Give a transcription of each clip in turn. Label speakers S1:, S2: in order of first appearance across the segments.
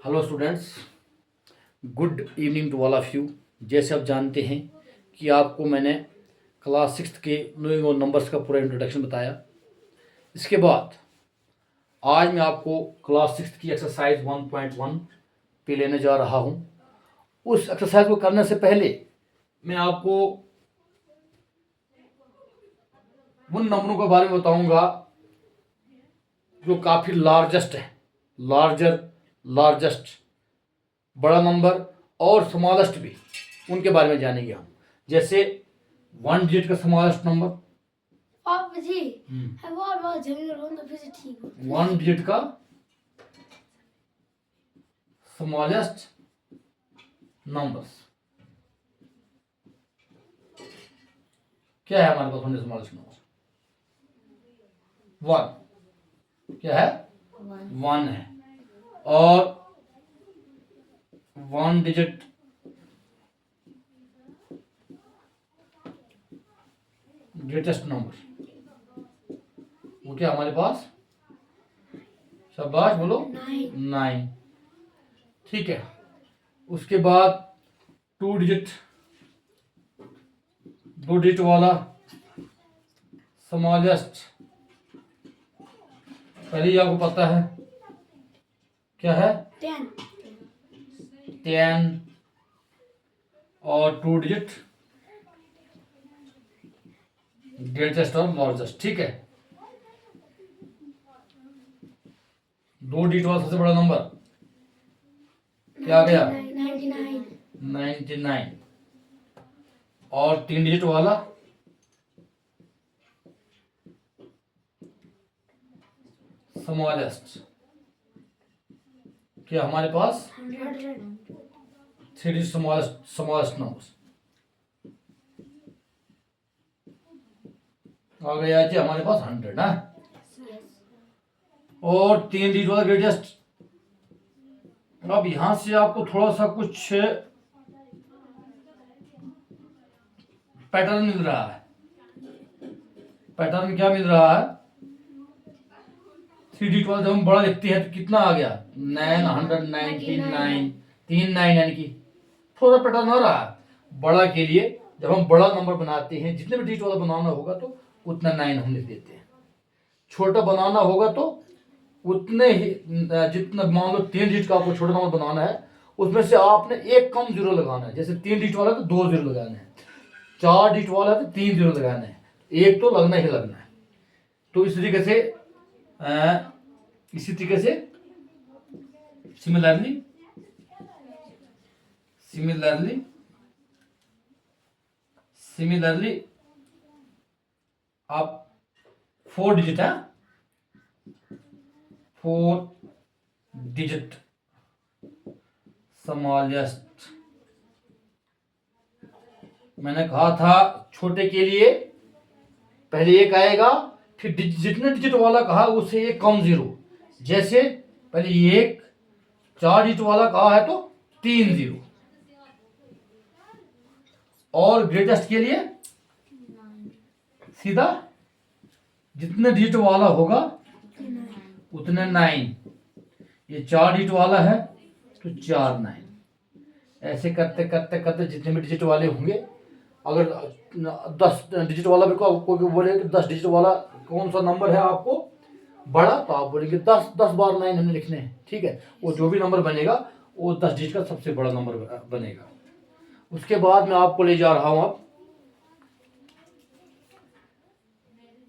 S1: Hello students, good evening to all of you. जैसे आप जानते हैं कि आपको मैंने क्लास सिक्स्थ के नोइंग और नंबर्स का पूरा इंट्रोडक्शन बताया। इसके बाद आज मैं आपको क्लास सिक्स्थ की एक्सरसाइज 1.1 पे लेने जा रहा हूँ। उस एक्सरसाइज को करने से पहले मैं आपको उन नंबरों के बारे में बताऊंगा जो काफ़ी लार्जेस्ट है, लार्जेस्ट बड़ा नंबर और स्मॉलेस्ट भी, उनके बारे में जानेंगे हम। जैसे 1 डिजिट का स्मॉलेस्ट नंबर,
S2: आप जी है वो जनरल हो तो फिर से ठीक हो।
S1: 1 डिजिट का स्मॉलेस्ट नंबर्स क्या है हमारे पास? स्मॉलेस्ट नंबर 1 क्या है? 1 है। और 1 डिजिट ग्रेटेस्ट नंबर वो क्या हमारे पास? शाबाश बोलो, 9। ठीक है। उसके बाद 2 डिजिट वाला स्मॉलेस्ट, पहले ही आपको पता है क्या है? 10। और 2 डिजिट ग्रेटेस्ट और लार्जेस्ट। ठीक है। 2 डिजिट वाला सबसे बड़ा नंबर क्या आ गया? 99। और 3 डिजिट वाला स्मॉलेस्ट क्या हमारे पास? 3 डिजिट स्मॉलेस्ट नंबर आ गया जी हमारे पास 100 ना। और 3 डिजिट वाला ग्रेटेस्ट। अब यहां से आपको थोड़ा सा कुछ पैटर्न मिल रहा है। पैटर्न क्या मिल रहा है? 3 डिजिट वाला जब हम बड़ा लिखते हैं तो कितना आ गया? 999। 3 9 यानी कि थोड़ा पैटर्न हो रहा है। बड़ा के लिए जब हम बड़ा नंबर बनाते हैं, जितने भी डिजिट वाला बनाना होगा तो उतना 9 हम लिख देते हैं। छोटा बनाना होगा तो उतने ही, जितना मान लो 3 डिजिट का आपको छोटा नंबर बनाना है, उसमें से आपने एक कम जीरो लगाना है। जैसे 3 डिजिट वाला तो 2 जीरो लगाने हैं, 4 डिजिट वाला तो 3 जीरो लगाने हैं, एक तो लगना ही लगना है। तो इस तरीके से सिमिलरली आप 4 डिजिट है, 4 डिजिट स्मॉलेस्ट। मैंने कहा था छोटे के लिए पहले एक आएगा, फिर जितने डिजिट वाला कहा उससे एक कम जीरो। जैसे पहले एक, 4 डिजिट वाला कहा है तो 3 जीरो। और ग्रेटेस्ट के लिए सीधा जितने डिजिट वाला होगा उतने 9। ये 4 डिजिट वाला है तो 4 9। ऐसे करते करते करते जितने भी डिजिट वाले होंगे, अगर 10 डिजिट वाला भी कोई बोले कि 10 डिजिट वाला कौन सा नंबर है आपको बड़ा, तो आप बोलेंगे 10 बार 9 हमने लिखने हैं। ठीक है। वो जो भी नंबर बनेगा वो 10 डिजिट का सबसे बड़ा नंबर बनेगा। उसके बाद मैं आपको ले जा रहा हूं अब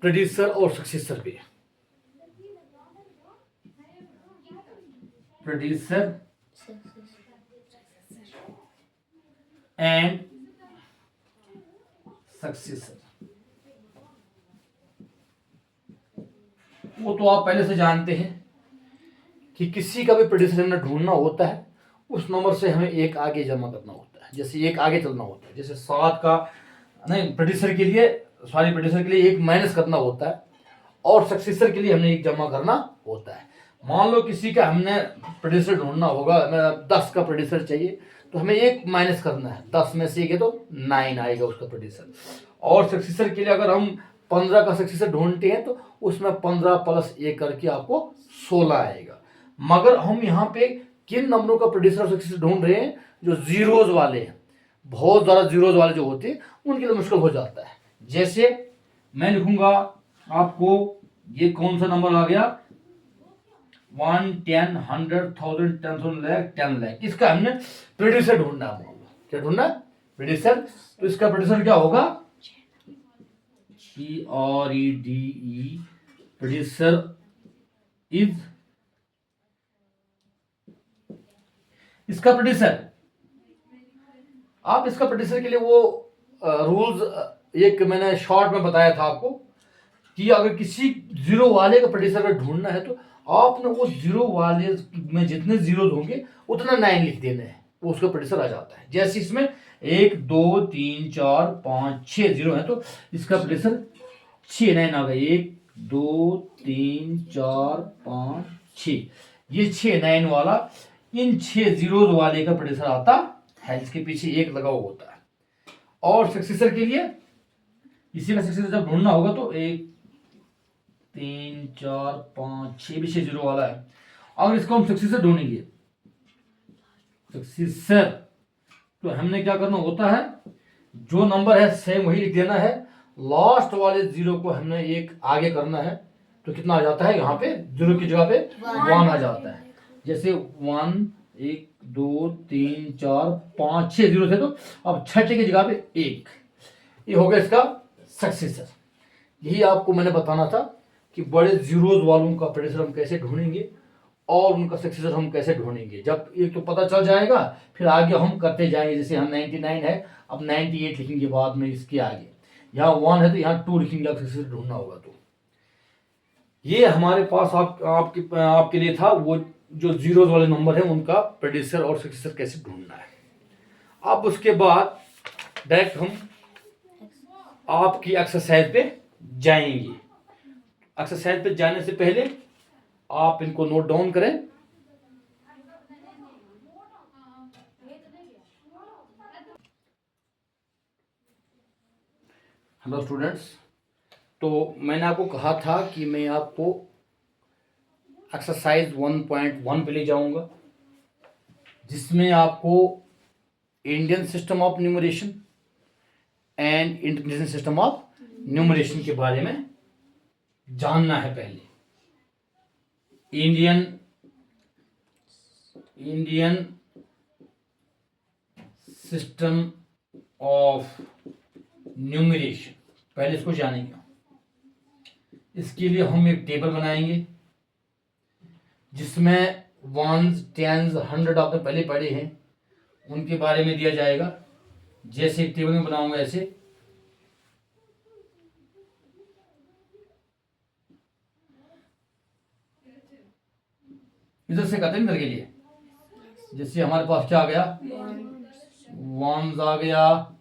S1: प्रेडिसर और सक्सेसर पे। प्रेडिसर एंड सक्सेसर, वो तो आप पहले से जानते हैं कि किसी का भी प्रेडिसर हमें ढूंढना होता है, उस नंबर से हमें एक आगे जमा करना होता है। जैसे एक आगे चलना होता है। जैसे 7 का नहीं, प्रेडिसर के लिए एक माइनस करना होता है, और सक्सेसर के लिए हमने एक जमा करना होता है। मान लो किसी का हमने प्रेडिसर ढूंढना होगा, हमें 10 का प्रेडिसर चाहिए, तो हमें एक माइनस करना है। 10 में से एक तो 9 आएगा उसका प्रेडिसर। और सक्सेसर के लिए अगर हम 15 का सक्सेसर ढूंढते हैं तो उसमें 15 प्लस 1 करके आपको 16 आएगा। मगर हम यहाँ पे किन नंबरों का प्रोड्यूसर और सक्सेसर ढूंढ रहे हैं, जो जीरोज वाले हैं, बहुत ज़्यादा जीरोज वाले जो होते हैं उनके लिए मुश्किल हो जाता है। जैसे मैं लिखूंगा आपको, ये कौन सा नंबर आ गया, 1, 10, 100, 1000, 10,000, लाख, 10 लाख, इसका हमने प्रोड्यूसर ढूंढना है। क्या ढूंढना, प्रोड्यूसर। तो इसका प्रोड्यूसर क्या होगा, PREDE, प्रोड्यूसर इज, इसका प्रोड्यूसर, आप इसका प्रोड्यूसर के लिए वो रूल्स एक मैंने शॉर्ट में बताया था आपको कि अगर किसी जीरो वाले का प्रोड्यूसर अगर ढूंढना है तो आपने वो जीरो वाले में जितने जीरो होंगे उतना 9 लिख देना है, वो उसका प्रोड्यूसर आ जाता है। जैसे इसमें 1, 2, 3, 4, 5, 6 जीरो है तो इसका प्रोड्यूसर 6 9 आ गए, 1, 2, 3, 4, 5, 6, ये 6 9 वाला, इन 6 जीरो वाले का प्रोड्यूसर आता है, इसके पीछे 1 लगा हुआ होता है। और सक्सेसर के लिए इसी का सक्सेसर जब ढूंढना होगा तो 1, 3, 4, 5, 6 भी 6 जीरो वाला है। अगर इसको हम सक्सेसर ढूंढेंगे, सक्सेसर, तो हमने क्या करना होता है, जो नंबर है सेम वही लिख देना है, लास्ट वाले जीरो को हमने 1 आगे करना है, तो कितना आ जाता है, यहाँ पे जीरो की जगह पे 1 आ जाता है। जैसे 1, 1, 2, 3, 4, 5, 6 जीरो थे, तो अब छठे की जगह पे 1, ये हो गया इसका सक्सेसर। यही आपको मैंने बताना था कि बड़े जीरोज वालों का प्रोड्यूसर हम कैसे ढूंढेंगे और उनका सक्सेसर हम कैसे ढूंढेंगे। जब एक तो पता चल जाएगा फिर आगे हम करते जाएंगे। जैसे हम 99 है, अब 98 लिखेंगे बाद में, इसके आगे यहाँ 1 है तो यहाँ 2 लिखेंगे, अब सक्सेसर ढूंढना होगा। तो ये हमारे पास आपके लिए था, वो जो जीरोज वाले नंबर है उनका प्रोड्यूसर और सक्सेसर कैसे ढूंढना है। अब उसके बाद डायरेक्ट हम आपकी एक्सरसाइज पे जाएंगे। एक्सरसाइज पे जाने से पहले आप इनको नोट डाउन करें। हेलो स्टूडेंट्स, तो मैंने आपको कहा था कि मैं आपको एक्सरसाइज 1.1 पे ले जाऊंगा, जिसमें आपको Indian system of numeration and international system of numeration के बारे में जानना है। पहले इंडियन सिस्टम ऑफ न्यूमरेशन, पहले इसको जानेंगे। इसके लिए हम एक टेबल बनाएंगे जिसमें 1s, 10s, 100 आपने पहले पढ़े हैं, उनके बारे में दिया जाएगा। जैसे एक टेबल में बनाऊंगा, ऐसे इधर से करते हैं इधर के लिए। जैसे हमारे पास क्या आ गया, 1s आ गया,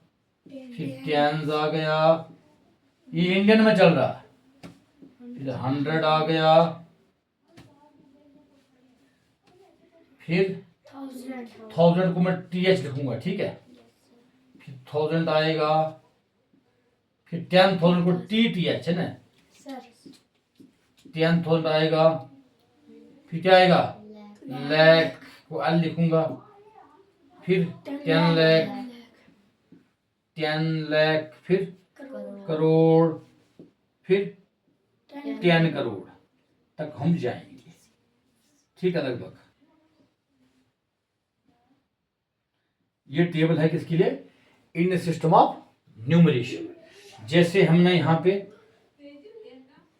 S1: फिर 10s आ गया, ये इंडियन में चल रहा है, फिर 100 आ गया, फिर 1000 को मैं TH लिखूंगा, ठीक है, फिर 1000 आएगा, फिर 10,000 को TTH है ना, 10,000 आएगा, फिर क्या आएगा, लाख को L लिखूंगा, फिर 10 लाख, 10 लाख, फिर करोड़, फिर 10 करोड़ तक हम जाएंगे, ठीक है। लगभग ये टेबल है किसके लिए, इंडियन सिस्टम ऑफ न्यूमरेशन। जैसे हमने यहाँ पे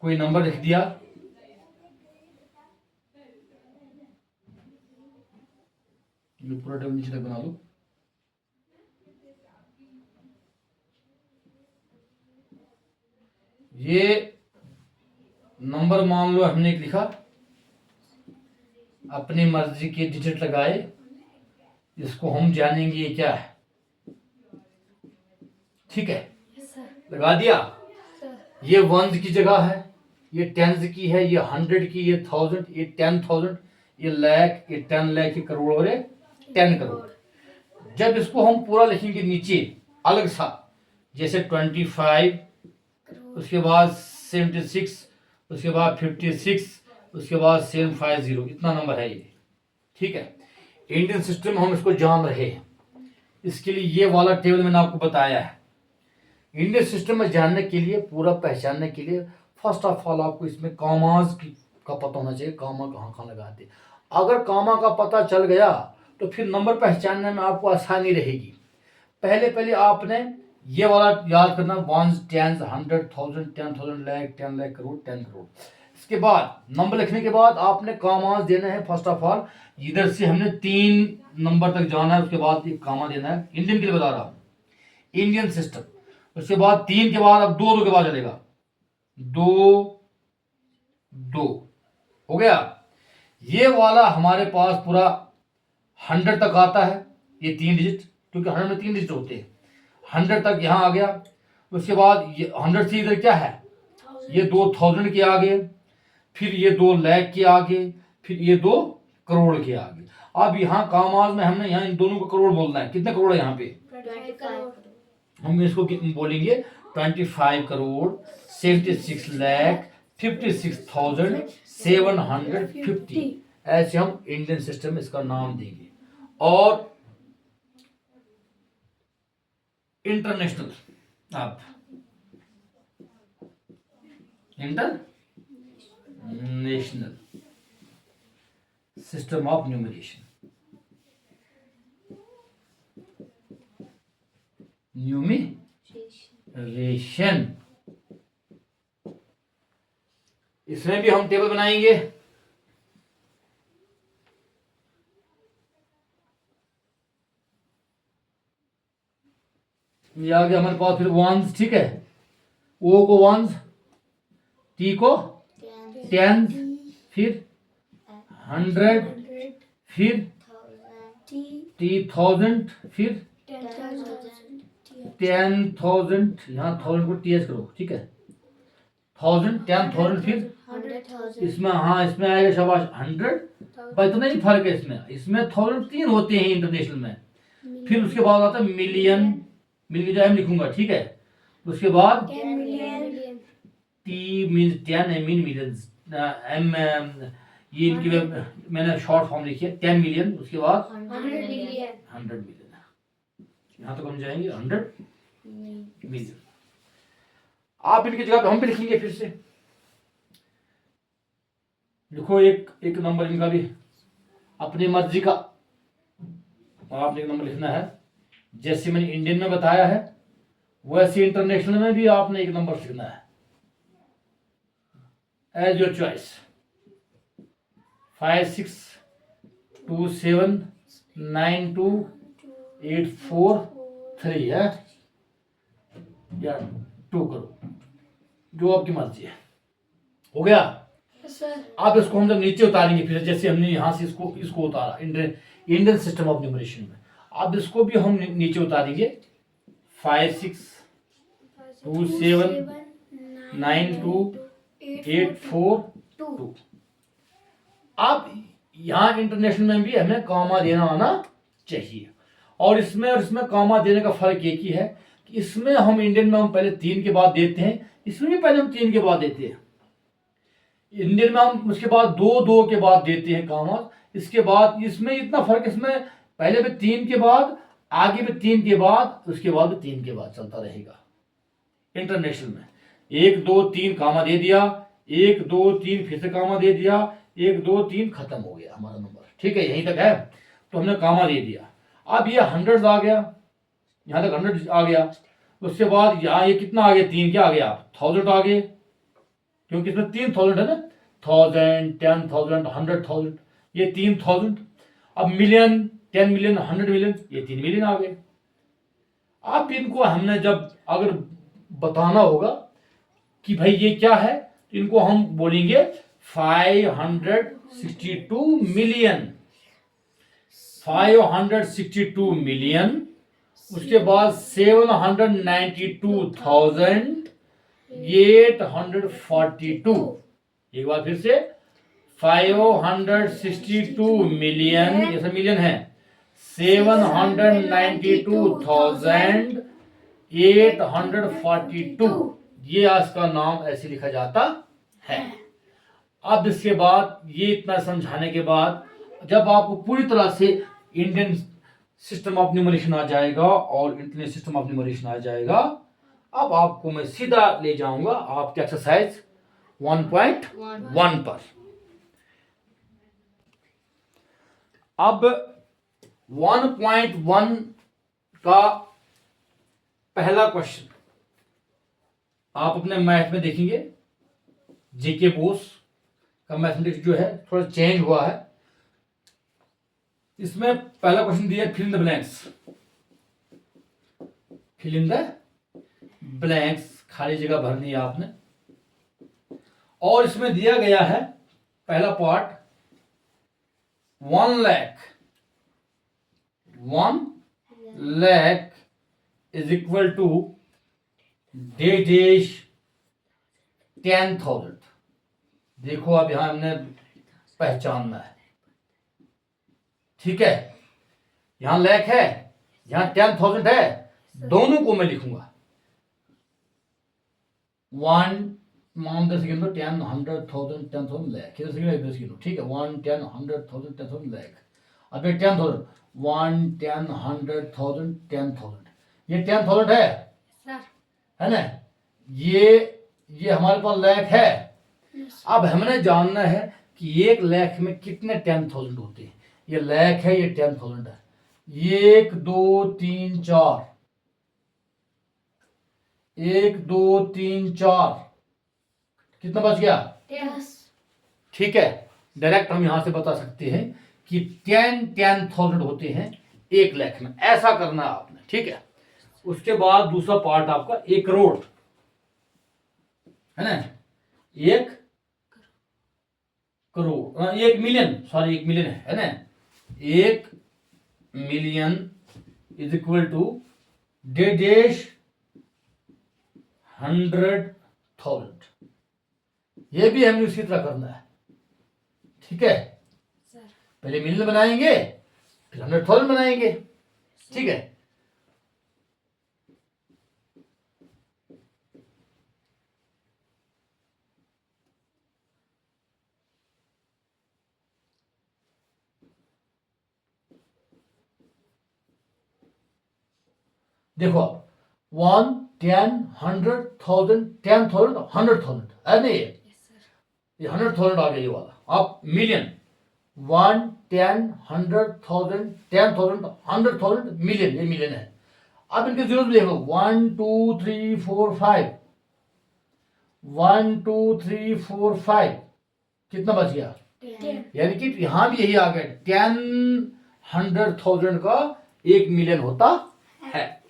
S1: कोई नंबर लिख दिया, पूरा टेबल नीचे तक बना दो। ये नंबर मान लो हमने लिखा, अपनी मर्जी के डिजिट लगाए, इसको हम जानेंगे ये क्या है, ठीक है, लगा दिया। ये 1s की जगह है, ये 10s की है, ये 100 की, ये 1000, ये 10,000, ये लाख, ये 10 लाख, ये करोड़ और ये 10 करोड़। जब इसको हम पूरा लिखेंगे नीचे अलग सा, जैसे 25, उसके बाद 76, उसके बाद 56, उसके बाद 750, इतना नंबर है ये, ठीक है। इंडियन सिस्टम हम इसको जान रहे हैं, इसके लिए ये वाला टेबल मैंने आपको बताया है। इंडियन सिस्टम में जानने के लिए, पूरा पहचानने के लिए फर्स्ट ऑफ ऑल आपको इसमें कामाज का पता होना चाहिए, कामा कहाँ कहाँ लगाते हैं। अगर कामा का पता चल गया तो फिर नंबर पहचानने में आपको आसानी रहेगी। पहले पहले आपने ये वाला याद करना, वंस, टेंस, 100, 1000, 10,000, लाख, 10 लाख, करोड़, 10 करोड़। इसके बाद नंबर लिखने के बाद आपने कामाज देना है। फर्स्ट ऑफ ऑल इधर से हमने 3 नंबर तक जाना है, उसके बाद एक कामा देना है। इंडियन के लिए बता रहा हूँ, इंडियन सिस्टम। उसके बाद 3 के बाद अब 2 2 के बाद चलेगा, 2 2 हो गया। ये वाला हमारे पास पूरा 100 तक आता है, ये 3 डिजिट, क्योंकि 100 में 3 डिजिट होते हैं। 100 तक यहाँ आ गया। उसके बाद ये 100 से इधर क्या है, ये 2000 के आगे, फिर ये 2 लाख के आगे, फिर ये 2 करोड़ के आगे। अब यहाँ कामाज में हमने यहाँ इन दोनों को करोड़ बोलना है। कितने करोड़ है यहाँ पे,
S2: 25 करोड़।
S1: हम इसको बोलेंगे 25 करोड़ 76 लाख 56,750। ऐसे हम इंडियन सिस्टम में इसका नाम देंगे। और इंटरनेशनल, आप international system of numeration, numeration, इसमें भी हम टेबल बनाएंगे। ये आ गया हमारे पास फिर वंस, ठीक है। ओ को वंस, टी को 10, फिर 100, फिर टी 1000, फिर 10,000, यहाँ 1000 को टीएस करो, ठीक है। 1000, 10,000, फिर
S2: 100,000।
S1: इसमें, हाँ इसमें आएगा शाबाश 100। पर इतना ही फर्क है इसमें 1000 3 होते हैं इंटरनेशनल में। फिर उसके बाद आता है मिलियन, मिलियन जो एम लिखूंगा, ठीक है। उसके बाद
S2: 10 million.
S1: T means 10, M mean millions, M ये इनकी मैंने शॉर्ट फॉर्म लिखी है 10 मिलियन। उसके बाद
S2: 100 मिलियन।
S1: 100 मिलियन, यहाँ तक हम जाएंगे 100 मिलियन। आप इनकी जगह पे हम भी लिखेंगे, फिर से लिखो एक नंबर इनका भी अपनी मर्जी का। आपने एक नंबर लिखना है, जैसे मैंने इंडियन में बताया है वैसे इंटरनेशनल में भी आपने एक नंबर लिखना है, एज योर चॉइस। 56279284 है या 2 करो, जो आपकी मर्जी है। हो गया। अब इसको हम जब नीचे उतारेंगे, फिर जैसे हमने यहां से इसको उतारा इंडियन सिस्टम ऑफ न्यूमरेशन में, अब इसको भी हम नीचे उतारेंगे 56279284 अब यहाँ इंटरनेशनल में भी हमें कॉमा देना आना चाहिए। और इसमें कॉमा देने का फर्क एक ही है कि इसमें हम इंडियन में हम पहले 3 के बाद देते हैं, इसमें भी पहले हम 3 के बाद देते हैं। इंडियन में हम उसके बाद 2 के बाद देते हैं कॉमा। इसके बाद इसमें इतना फर्क, इसमें पहले भी 3 के बाद, आगे भी 3 के बाद, उसके बाद भी 3 के बाद चलता रहेगा। इंटरनेशनल में 1 2 3 कॉमा दे दिया, 1 2 3 फिर से कॉमा दे दिया, 1 2 3 खत्म हो गया हमारा नंबर, ठीक है। यहीं तक है तो हमने कॉमा दे दिया। अब ये 100 आ गया, यहाँ तक 100 आ गया। उसके बाद यहाँ ये कितना आ गया, 3 क्या आ गया, 1000 आ गए, क्योंकि इसमें 3000 है ना, 1000 10,000 100,000, ये 3000। अब मिलियन, 10 मिलियन 100 मिलियन, ये 3 मिलियन आ गए। अब इनको हमने जब अगर बताना होगा कि भाई ये क्या है, तो इनको हम बोलेंगे 562 मिलियन, 562 मिलियन। उसके बाद 792,842। एक बार फिर से 562 मिलियन, ये सब मिलियन है, 792,842, ये आज का नाम ऐसे लिखा जाता है। अब इसके बाद ये इतना समझाने के बाद जब आपको पूरी तरह से इंडियन सिस्टम ऑफ न्यूमरेशन आ जाएगा और इंटरनेशनल सिस्टम ऑफ न्यूमरेशन आ जाएगा। अब आपको मैं सीधा ले जाऊंगा आपके एक्सरसाइज 1.1 पर। अब 1.1 का पहला क्वेश्चन आप अपने मैथ में देखेंगे, जीके बोस का मैथमेटिक्स जो है थोड़ा चेंज हुआ है। इसमें पहला क्वेश्चन दिया fill in the blanks, fill in the blanks, खाली जगह भरनी है आपने। और इसमें दिया गया है पहला part 1 lakh is equal to dash 10,000। देखो अब यहां हमने पहचानना है, ठीक है। यहां लाख है, यहां 10,000 है, दोनों को मैं लिखूंगा 1 मान 10 गिनो 10 100,000 10,000 लाख, इधर से गिनो इधर से गिनो, ठीक है। 1 10 100,000 10,000 लाख। अब ये 10,000 1 10 100,000 10,000, ये 10,000 है ना, ये हमारे पास लाख है। अब हमने जानना है कि 1 लाख में कितने 10,000 होते हैं। ये लाख है, ये 10,000 है, 1 2 3 4, 1 2 3 4, कितना बच गया
S2: 10।
S1: ठीक है। डायरेक्ट हम यहां से बता सकते हैं कि 10,000 होते हैं 1 लाख में। ऐसा करना है आपने, ठीक है। उसके बाद दूसरा पार्ट आपका 1 करोड़ है ना, 1 करोड़ 1 मिलियन, सॉरी 1 मिलियन है ना, 1 million is equal to dash 100,000। ये भी हमें उसी तरह करना है, ठीक है। पहले मिलियन बनाएंगे, फिर 100,000 बनाएंगे, ठीक है। देखो 1 10 100,000 10,000 100,000 है ना, ये 100,000 आ गया ये वाला। अब मिलियन 1 10 100,000 10,000 100,000 मिलियन, ये मिलियन है। अब इनके जीरो देखो 1 2 3 4 5, 1 2 3 4 5, कितना बच गया
S2: 10।
S1: यानी कि यहां भी यही आ गया 10 100,000 का 1 मिलियन होता है।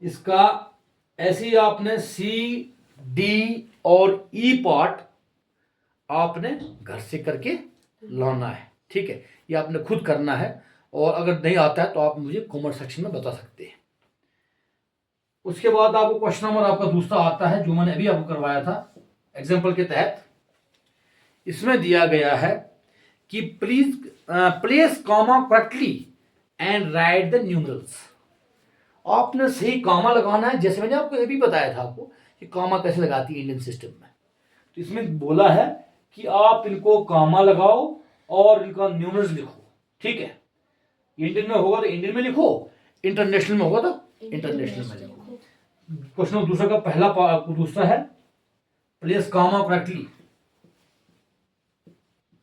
S1: इसका ऐसे ही आपने सी डी और ई पार्ट आपने घर से करके लाना है, ठीक है। ये आपने खुद करना है, और अगर नहीं आता है तो आप मुझे कमेंट सेक्शन में बता सकते हैं। उसके बाद आपको क्वेश्चन नंबर आपका दूसरा आता है जो मैंने अभी आपको करवाया था एग्जाम्पल के तहत। इसमें दिया गया है कि please place comma correctly and write the numerals. आपने सही कॉमा लगाना है, जैसे मैंने आपको ये भी बताया था आपको कि कॉमा कैसे लगाती है इंडियन सिस्टम में। तो इसमें बोला है कि आप इनको कॉमा लगाओ और इनका न्यूमरल्स लिखो, ठीक है। इंडियन में होगा तो इंडियन में लिखो, इंटरनेशनल में होगा तो इंटरनेशनल में लिखो। क्वेश्चन नंबर दूसरा का पहला दूसरा है place comma correctly,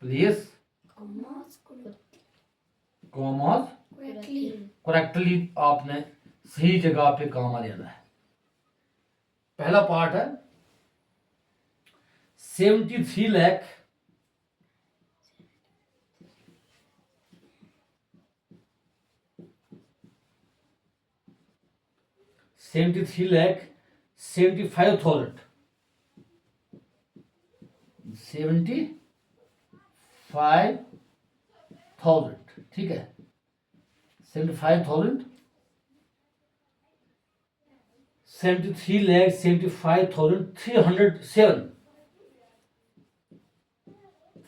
S1: place comma correctly, आपने सही जगह पे कॉमा लेना है। पहला पार्ट है 73 लाख 75,000 75,000, ठीक है। 75,000 73,75,307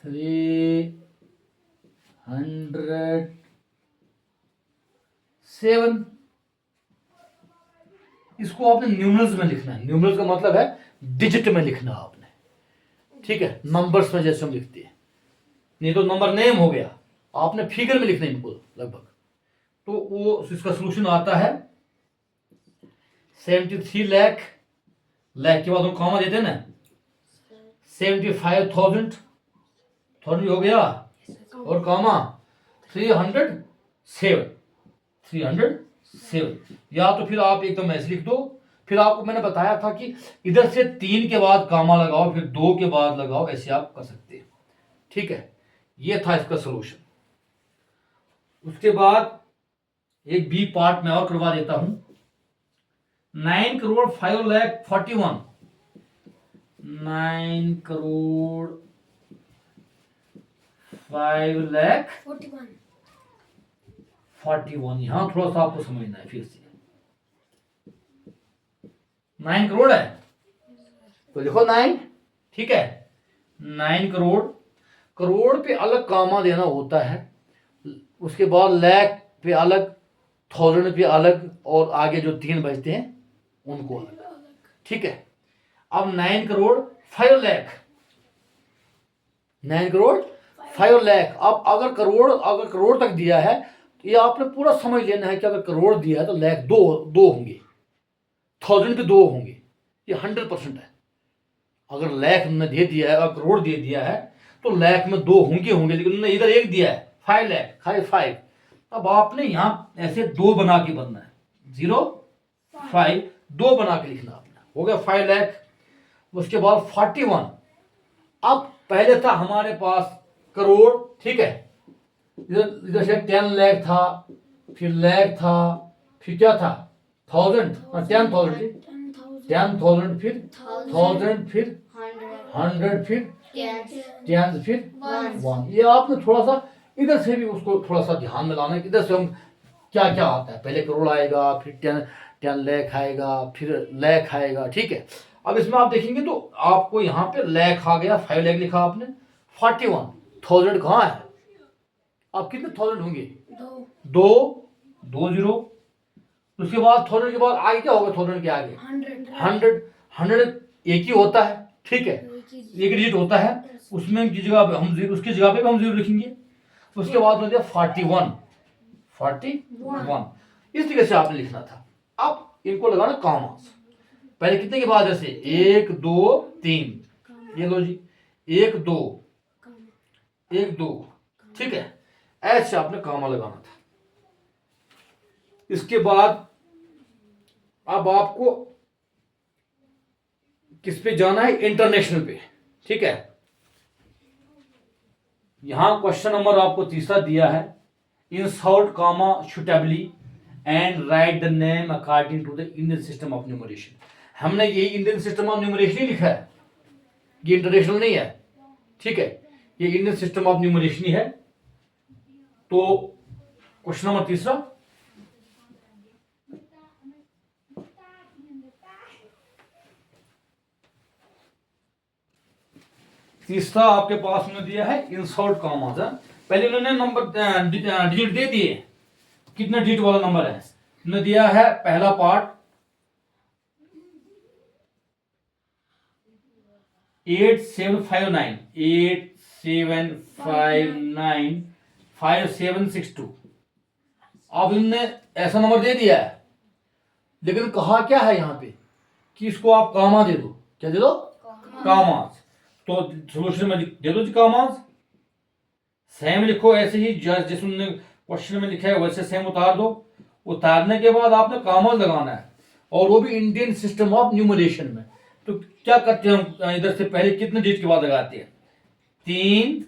S1: 307। इसको आपने न्यूमरल्स में लिखना है। न्यूमरल्स का मतलब है डिजिट में लिखना आपने, ठीक है। नंबर्स में जैसे हम लिखते हैं, नहीं तो नंबर नेम हो गया, आपने फिगर में लिखना है इनको लगभग। तो वो इसका सोल्यूशन आता है 73 लाख, लाख के बाद हम कॉमा देते हैं ना, 75,000 हो गया, और कॉमा 307। या तो फिर आप एकदम ऐसे लिख दो। फिर आपको मैंने बताया था कि इधर से 3 के बाद कामा लगाओ, फिर 2 के बाद लगाओ, ऐसे आप कर सकते हैं। ठीक है, ये था इसका सोल्यूशन। उसके बाद एक बी पार्ट में और करवा देता हूं। 9 करोड़ 5 लाख 41, 9 करोड़ 5 लाख 41। यहां थोड़ा सा आपको समझना है फिर से। 9 करोड़ है तो देखो 9, ठीक है, 9 करोड़, करोड़ पे अलग कामा देना होता है, उसके बाद लाख पे अलग, थाउजेंड पे अलग, और आगे जो 3 बचते हैं उनको अलग। ठीक है, अब 9 करोड़ 5 लाख, 9 करोड़ 5 लाख। अब अगर करोड़ तक दिया है तो ये आपने पूरा समझ लेना है कि अगर करोड़ दिया है तो लाख दो होंगे, थाउजेंड पे 2 होंगे, ये 100% है। अगर लाख ने दे दिया है और करोड़ दे दिया है तो लाख में 2 होंगे, लेकिन उन्होंने इधर 1 दिया है, 5 लाख 5। अब आपने यहाँ ऐसे 2 बना के बनना है, 0 5, 2 बना के लिखना आपने, हो गया 5 लाख। उसके बाद 41। अब पहले था हमारे पास करोड़, ठीक है, इधर से 10 लाख था, फिर लाख था, फिर क्या था, 1000, 10,000, 10,000, फिर 1000, फिर 100, फिर 10, फिर 1। ये आपने थोड़ा सा इधर से भी उसको थोड़ा सा ध्यान में लाना है कि इधर से हम क्या क्या आता है। पहले करोड़ आएगा, फिर 10 लाख आएगा, फिर लाख आएगा। ठीक है, अब इसमें आप देखेंगे तो आपको यहाँ पे लाख आ गया, 5 लाख लिखा आपने, 41,000 कहाँ है, आप कितने थाउजेंड होंगे, 2 0। उसके बाद थाउजेंड के बाद आगे क्या होगा, थाउजेंड के आगे 100 एक ही होता है। ठीक है, एक डिजिट होता है, उसमें की जगह पे हम जीरो, उसकी जगह पे हम 0 लिखेंगे। उसके बाद हो गया 41। इस तरीके से आपने लिखना था। अब इनको लगाना कॉमास। पहले कितने के बाद ऐसे 1 2 3, ये लो जी, 1 2 1 2, ठीक है, ऐसे आपने कॉमा लगाना था। इसके बाद अब आपको किस पे जाना है, इंटरनेशनल पे। ठीक है, यहां क्वेश्चन नंबर आपको तीसरा दिया है, insert comma suitably and write the name according to the Indian system of numeration. हमने यही इंडियन सिस्टम ऑफ न्यूमरेशन ही लिखा है, ये इंटरनेशनल नहीं है। ठीक है, ये इंडियन सिस्टम ऑफ न्यूमरेशन ही है। तो क्वेश्चन नंबर तीसरा, आपके पास में दिया है इंसर्ट कॉमास। पहले उन्होंने नंबर डिजिट दे दिए, कितना डिजिट वाला नंबर है उन्होंने दिया है। पहला पार्ट 8759, 8759 5762। अब इनने ऐसा नंबर दे दिया है, लेकिन कहा क्या है यहाँ पे कि इसको आप कामा दे दो। क्या दे दो, कामास। तो सोल्यूशन में दे दो जी कामास, सेम लिखो ऐसे ही जैसे उन्होंने क्वेश्चन में लिखा है वैसे सेम उतार दो। उतारने के बाद आपने कामास लगाना है, और वो भी इंडियन सिस्टम ऑफ न्यूमरेशन में। तो क्या करते हैं हम, इधर से पहले कितने डिजिट के बाद लगाते हैं, 3,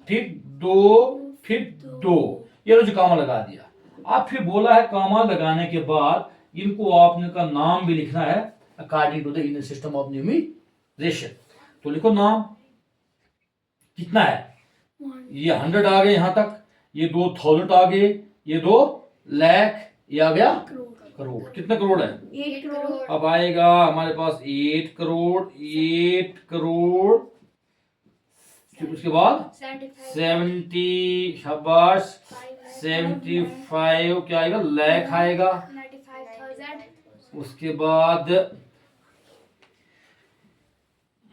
S1: फिर 2, फिर 2, ये लो जी कामा लगा दिया। अब फिर बोला है कामा लगाने के बाद इनको आपने का नाम भी लिखना है according to the Indian system of numeration. तो लिखो नाम कितना है, ये 100 आ गए यहां तक, ये 2000 आ गए, ये 2 लाख, ये आ गया करोड़। कितने करोड़ है,
S2: 8 करोड़।
S1: अब आएगा हमारे पास 8 करोड़, 8 करोड़, फिर उसके बाद 70, शाबाश, 75 क्या आएगा, लाख आएगा।
S2: 95,000।
S1: उसके बाद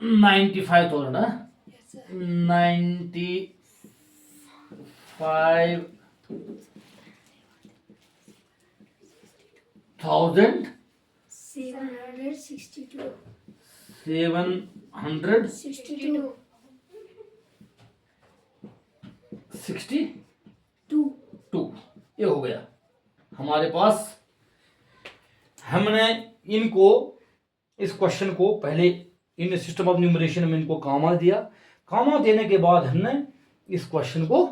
S1: 95,000 है, 95,000 5,000
S2: 762
S1: 762 ये हो गया हमारे पास। हमने इनको इस क्वेश्चन को पहले इन सिस्टम ऑफ न्यूमरेशन में इनको कामा दिया। कामा देने के बाद हमने इस क्वेश्चन को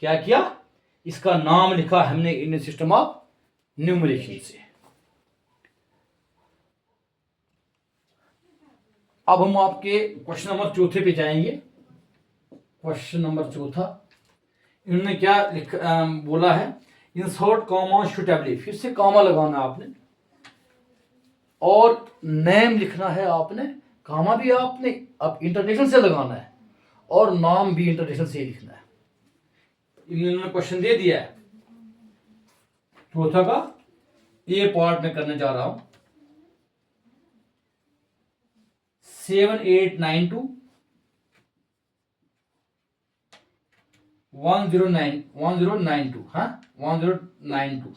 S1: क्या किया, इसका नाम लिखा हमने इन सिस्टम ऑफ न्यूमरेशन से। अब हम आपके क्वेश्चन नंबर चौथे पे जाएंगे। क्वेश्चन नंबर चौथा इन्होंने क्या बोला है, इंसर्ट कॉमा सुटेबली, फिर से कॉमा लगाना आपने और नेम लिखना है आपने। कॉमा भी आपने अब इंटरनेशनल से लगाना है और नाम भी इंटरनेशनल से ही लिखना है। इन्होंने क्वेश्चन दे दिया है चौथा का, ये पार्ट में करने जा रहा हूं। 7892 1092 हाँ 1092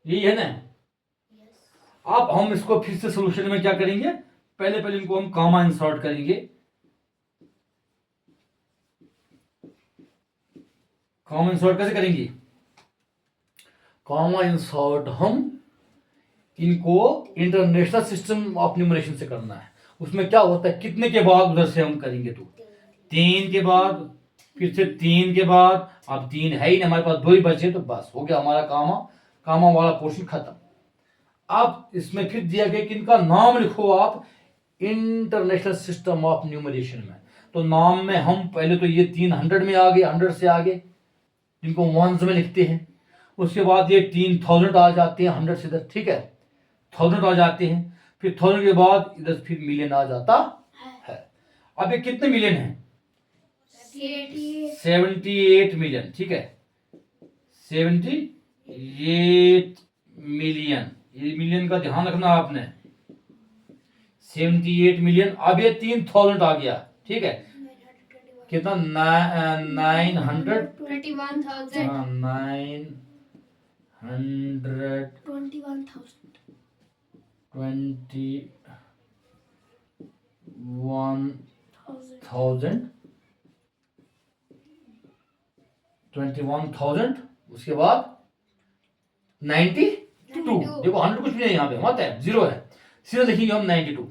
S1: यही है ना। अब हम इसको फिर से सोल्यूशन में क्या करेंगे, पहले इनको हम कॉमा इंसर्ट करेंगे। कॉमा इंसर्ट कैसे करेंगे, कॉमा इंसर्ट हम इनको इंटरनेशनल सिस्टम ऑफ न्यूमरेशन से करना है। उसमें क्या होता है, कितने के बाद उधर से हम करेंगे, तो 3 के बाद, फिर से 3 के बाद। अब 3 है ही नहीं हमारे पास, 2 ही बचे, तो बस हो गया हमारा कामा वाला पोर्शन खत्म। अब इसमें फिर दिया गया कि इनका नाम लिखो आप इंटरनेशनल सिस्टम ऑफ न्यूमरेशन में। तो नाम में हम पहले तो ये 3 100 में आ गए, 100 से आगे जिनको वंस में लिखते हैं। उसके बाद ये 3000 आ जाते हैं 100 से इधर, ठीक है, 1000 आ जाते हैं। फिर 1000 के बाद इधर फिर मिलियन आ जाता है। अब ये कितने मिलियन है, 78 मिलियन, ठीक है, 78 मिलियन। ये मिलियन का ध्यान रखना आपने, 78 मिलियन। अब ये 3000 आ गया, ठीक है, कितना 921,000 21,000। उसके बाद 92। देखो 100 कुछ भी नहीं, यहाँ पे मत है, 0 है, सीधा लिखेंगे हम 92।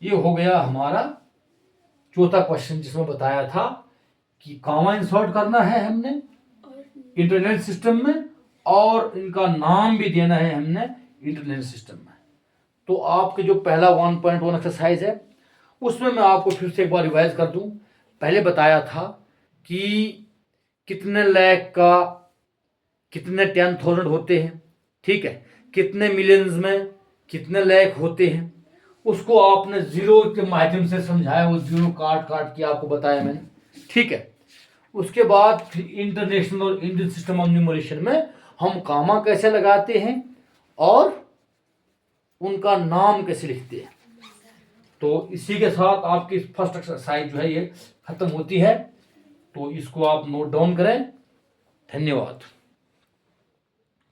S1: ये हो गया हमारा चौथा क्वेश्चन, जिसमें बताया था कि कॉमा इंसर्ट करना है हमने इंटरनेट सिस्टम में और इनका नाम भी देना है हमने इंटरनेट सिस्टम में। तो आपके जो पहला 1.1 एक्सरसाइज है उसमें मैं आपको फिर से एक बार रिवाइज कर दूं। पहले बताया था कि कितने लाख का कितने 10,000 होते हैं, ठीक है, कितने मिलियंस में कितने लाख होते हैं, उसको आपने जीरो के माध्यम से समझाया, वो जीरो काट के आपको बताया मैंने, ठीक है। उसके बाद फिर इंटरनेशनल और इंडियन सिस्टम ऑफ न्यूमरेशन में हम कामा कैसे लगाते हैं और उनका नाम कैसे लिखते हैं। तो इसी के साथ आपकी फर्स्ट एक्सरसाइज जो है ये खत्म होती है। तो इसको आप नोट डाउन करें। धन्यवाद।